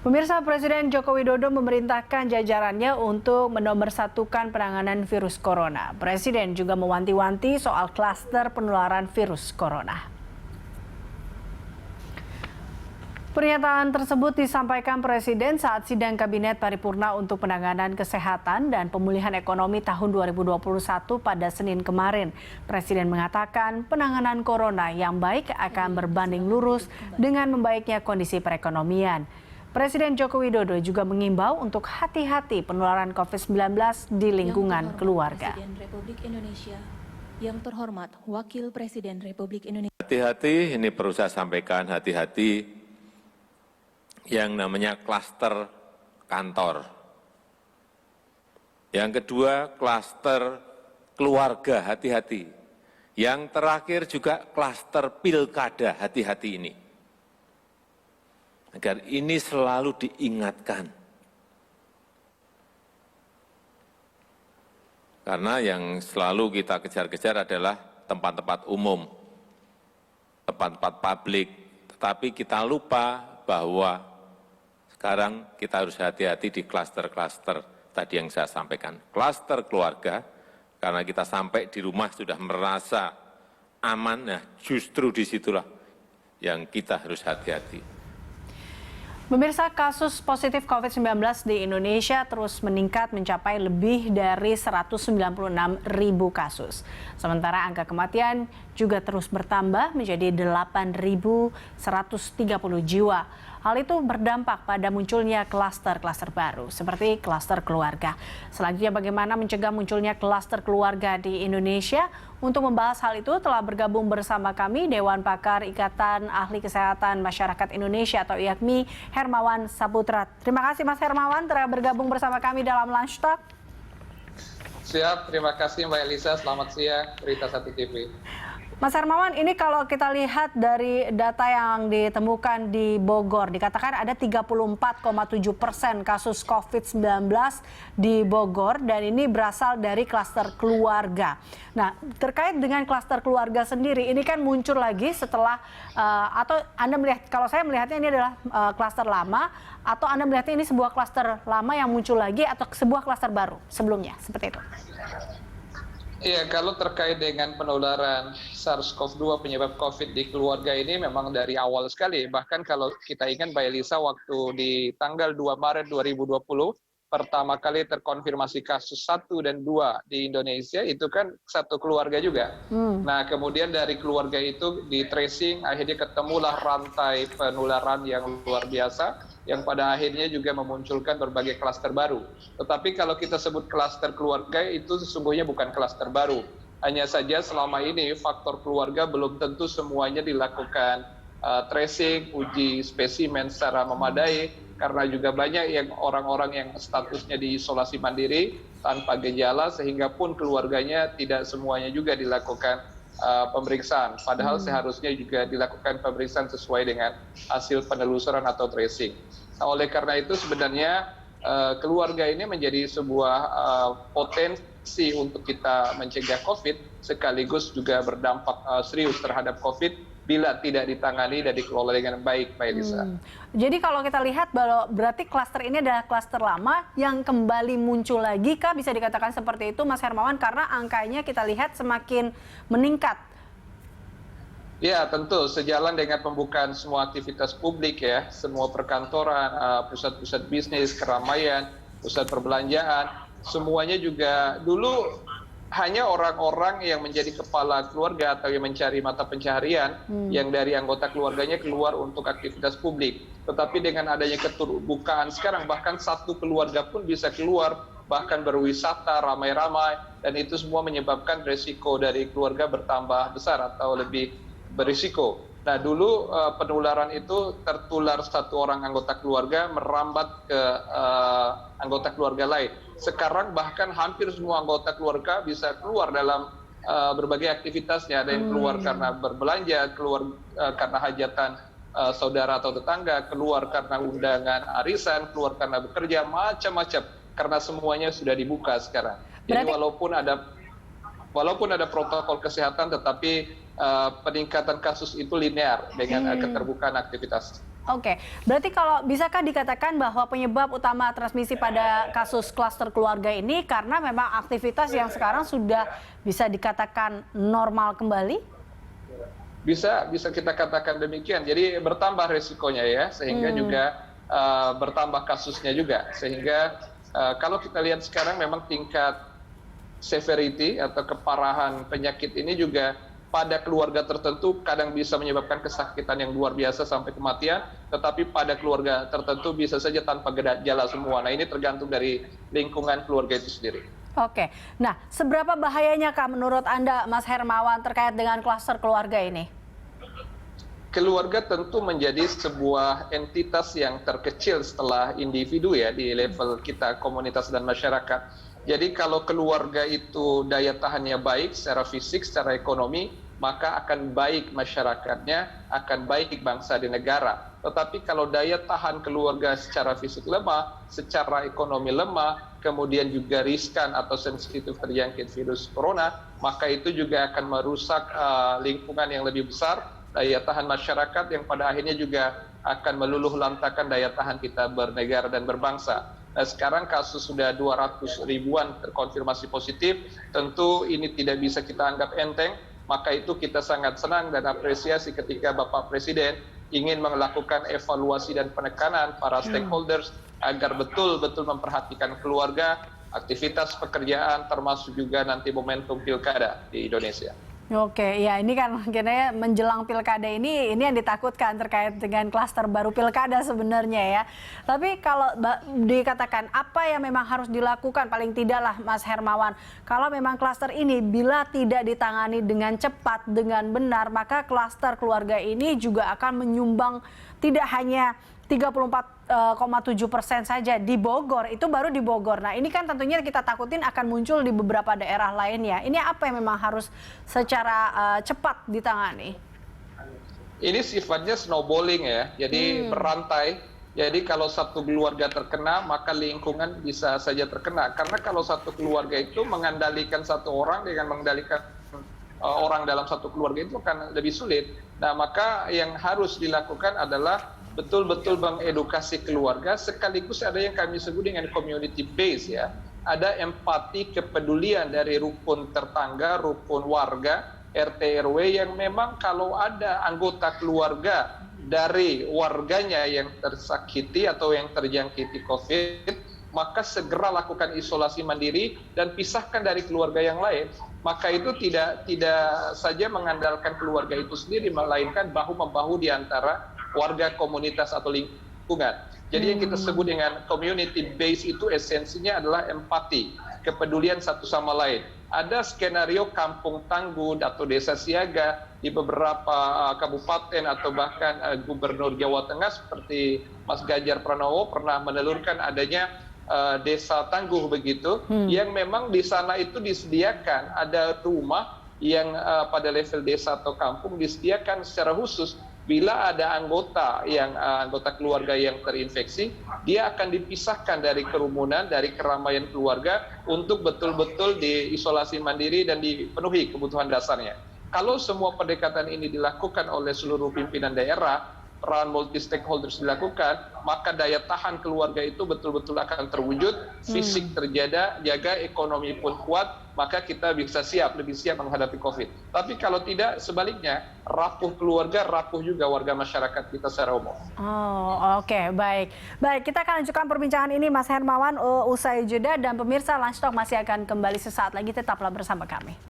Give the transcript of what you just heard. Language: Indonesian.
Pemirsa, Presiden Joko Widodo memerintahkan jajarannya untuk menomorsatukan penanganan virus corona. Presiden juga mewanti-wanti soal klaster penularan virus corona. Pernyataan tersebut disampaikan Presiden saat sidang Kabinet Paripurna untuk Penanganan Kesehatan dan Pemulihan Ekonomi tahun 2021 pada Senin kemarin. Presiden mengatakan penanganan corona yang baik akan berbanding lurus dengan membaiknya kondisi perekonomian. Presiden Joko Widodo juga mengimbau untuk hati-hati penularan COVID-19 di lingkungan keluarga. Presiden Republik Indonesia, yang terhormat Wakil Presiden Republik Indonesia. Hati-hati, ini perlu saya sampaikan, hati-hati yang namanya klaster kantor. Yang kedua, klaster keluarga, hati-hati. Yang terakhir juga klaster pilkada, hati-hati ini. Agar ini selalu diingatkan. Karena yang selalu kita kejar-kejar adalah tempat-tempat umum, tempat-tempat publik. Tetapi kita lupa bahwa sekarang kita harus hati-hati di klaster-klaster tadi yang saya sampaikan. Klaster keluarga, karena kita sampai di rumah sudah merasa aman, nah justru disitulah yang kita harus hati-hati. Pemirsa, kasus positif COVID-19 di Indonesia terus meningkat mencapai lebih dari 196.000 kasus. Sementara angka kematian juga terus bertambah menjadi 8.130 jiwa. Hal itu berdampak pada munculnya klaster-klaster baru seperti klaster keluarga. Selanjutnya, bagaimana mencegah munculnya klaster keluarga di Indonesia? Untuk membahas hal itu telah bergabung bersama kami Dewan Pakar Ikatan Ahli Kesehatan Masyarakat Indonesia atau IAKMI, Hermawan Saputra. Terima kasih Mas Hermawan telah bergabung bersama kami dalam Lunch Talk. Siap, terima kasih Mbak Elisa. Selamat siang, Berita 1 TV. Mas Hermawan, ini kalau kita lihat dari data yang ditemukan di Bogor, dikatakan ada 34,7% kasus COVID-19 di Bogor dan ini berasal dari klaster keluarga. Nah, terkait dengan klaster keluarga sendiri, ini kan muncul lagi setelah, atau Anda melihat, kalau saya melihatnya ini adalah klaster lama, atau Anda melihatnya ini sebuah klaster lama yang muncul lagi atau sebuah klaster baru sebelumnya, seperti itu? Iya, kalau terkait dengan penularan SARS-CoV-2 penyebab COVID di keluarga ini memang dari awal sekali. Bahkan kalau kita ingat Mbak Elisa, waktu di tanggal 2 Maret 2020, pertama kali terkonfirmasi kasus 1 dan 2 di Indonesia, itu kan satu keluarga juga. Nah, kemudian dari keluarga itu di tracing, akhirnya ketemulah rantai penularan yang luar biasa, yang pada akhirnya juga memunculkan berbagai klaster baru. Tetapi kalau kita sebut klaster keluarga, itu sesungguhnya bukan klaster baru. Hanya saja selama ini faktor keluarga belum tentu semuanya dilakukan tracing, uji spesimen secara memadai, karena juga banyak yang orang-orang yang statusnya diisolasi mandiri tanpa gejala, sehingga pun keluarganya tidak semuanya juga dilakukan pemeriksaan. Padahal seharusnya juga dilakukan pemeriksaan sesuai dengan hasil penelusuran atau tracing. Nah, oleh karena itu sebenarnya keluarga ini menjadi sebuah potensi untuk kita mencegah COVID, sekaligus juga berdampak serius terhadap COVID bila tidak ditangani dan dikelola dengan baik, Mbak Elisa. Jadi kalau kita lihat, berarti klaster ini adalah klaster lama yang kembali muncul lagi, kah? Bisa dikatakan seperti itu, Mas Hermawan, karena angkanya kita lihat semakin meningkat. Ya, tentu sejalan dengan pembukaan semua aktivitas publik ya, semua perkantoran, pusat-pusat bisnis, keramaian, pusat perbelanjaan, semuanya juga dulu hanya orang-orang yang menjadi kepala keluarga atau yang mencari mata pencaharian yang dari anggota keluarganya keluar untuk aktivitas publik. Tetapi dengan adanya keterbukaan sekarang, bahkan satu keluarga pun bisa keluar, bahkan berwisata ramai-ramai, dan itu semua menyebabkan risiko dari keluarga bertambah besar atau lebih berisiko. Nah, dulu penularan itu tertular satu orang anggota keluarga merambat ke anggota keluarga lain. Sekarang bahkan hampir semua anggota keluarga bisa keluar dalam berbagai aktivitasnya. Ada yang keluar karena berbelanja, keluar karena hajatan saudara atau tetangga, keluar karena undangan arisan, keluar karena bekerja, macam-macam. Karena semuanya sudah dibuka sekarang. Jadi walaupun ada protokol kesehatan, tetapi peningkatan kasus itu linear dengan keterbukaan aktivitas. Oke, berarti kalau bisakah dikatakan bahwa penyebab utama transmisi pada kasus klaster keluarga ini karena memang aktivitas yang sekarang sudah bisa dikatakan normal kembali? Bisa kita katakan demikian. Jadi bertambah risikonya ya, sehingga juga bertambah kasusnya juga. Sehingga kalau kita lihat sekarang memang tingkat severity atau keparahan penyakit ini juga pada keluarga tertentu kadang bisa menyebabkan kesakitan yang luar biasa sampai kematian, tetapi pada keluarga tertentu bisa saja tanpa gejala semua. Nah, ini tergantung dari lingkungan keluarga itu sendiri. Oke, nah seberapa bahayanya Kak menurut Anda Mas Hermawan terkait dengan klaster keluarga ini? Keluarga tentu menjadi sebuah entitas yang terkecil setelah individu ya di level kita komunitas dan masyarakat. Jadi kalau keluarga itu daya tahannya baik secara fisik, secara ekonomi, maka akan baik masyarakatnya, akan baik bangsa dan negara. Tetapi kalau daya tahan keluarga secara fisik lemah, secara ekonomi lemah, kemudian juga riskan atau sensitif terjangkit virus corona, maka itu juga akan merusak lingkungan yang lebih besar, daya tahan masyarakat yang pada akhirnya juga akan meluluh lantakan daya tahan kita bernegara dan berbangsa. Nah, sekarang kasus sudah 200 ribuan terkonfirmasi positif, tentu ini tidak bisa kita anggap enteng, maka itu kita sangat senang dan apresiasi ketika Bapak Presiden ingin melakukan evaluasi dan penekanan para stakeholders agar betul-betul memperhatikan keluarga, aktivitas pekerjaan, termasuk juga nanti momentum pilkada di Indonesia. Oke, ya ini kan akhirnya menjelang pilkada ini yang ditakutkan terkait dengan klaster baru pilkada sebenarnya ya. Tapi kalau dikatakan apa yang memang harus dilakukan paling tidaklah Mas Hermawan, kalau memang klaster ini bila tidak ditangani dengan cepat, dengan benar, maka klaster keluarga ini juga akan menyumbang tidak hanya 34,7% saja di Bogor, itu baru di Bogor. Nah ini kan tentunya kita takutin akan muncul di beberapa daerah lainnya. Ini apa yang memang harus secara cepat ditangani? Ini sifatnya snowballing ya, jadi berantai. Jadi kalau satu keluarga terkena, maka lingkungan bisa saja terkena. Karena kalau satu keluarga itu mengandalkan satu orang dengan mengendalikan orang dalam satu keluarga itu akan lebih sulit. Nah maka yang harus dilakukan adalah betul-betul mengedukasi keluarga, sekaligus ada yang kami sebut dengan community base ya. Ada empati, kepedulian dari rukun tetangga, rukun warga, RT RW yang memang kalau ada anggota keluarga dari warganya yang tersakiti atau yang terjangkiti COVID, maka segera lakukan isolasi mandiri dan pisahkan dari keluarga yang lain. Maka itu tidak saja mengandalkan keluarga itu sendiri, melainkan bahu-membahu di antara warga komunitas atau lingkungan. Jadi yang kita sebut dengan community base itu esensinya adalah empati, kepedulian satu sama lain. Ada skenario kampung tangguh atau desa siaga di beberapa kabupaten atau bahkan Gubernur Jawa Tengah seperti Mas Ganjar Pranowo pernah menelurkan adanya desa tangguh begitu, yang memang di sana itu disediakan ada rumah yang pada level desa atau kampung disediakan secara khusus. Bila ada anggota keluarga yang terinfeksi, dia akan dipisahkan dari kerumunan, dari keramaian keluarga untuk betul-betul diisolasi mandiri dan dipenuhi kebutuhan dasarnya. Kalau semua pendekatan ini dilakukan oleh seluruh pimpinan daerah, peran multi stakeholders dilakukan, maka daya tahan keluarga itu betul-betul akan terwujud, fisik terjaga, ekonomi pun kuat, maka kita bisa lebih siap menghadapi COVID. Tapi kalau tidak, sebaliknya, rapuh keluarga, rapuh juga warga masyarakat kita secara umum. Oh, oke, baik. Baik, kita akan lanjutkan perbincangan ini Mas Hermawan usai jeda, dan pemirsa Lunch Talk masih akan kembali sesaat lagi, tetaplah bersama kami.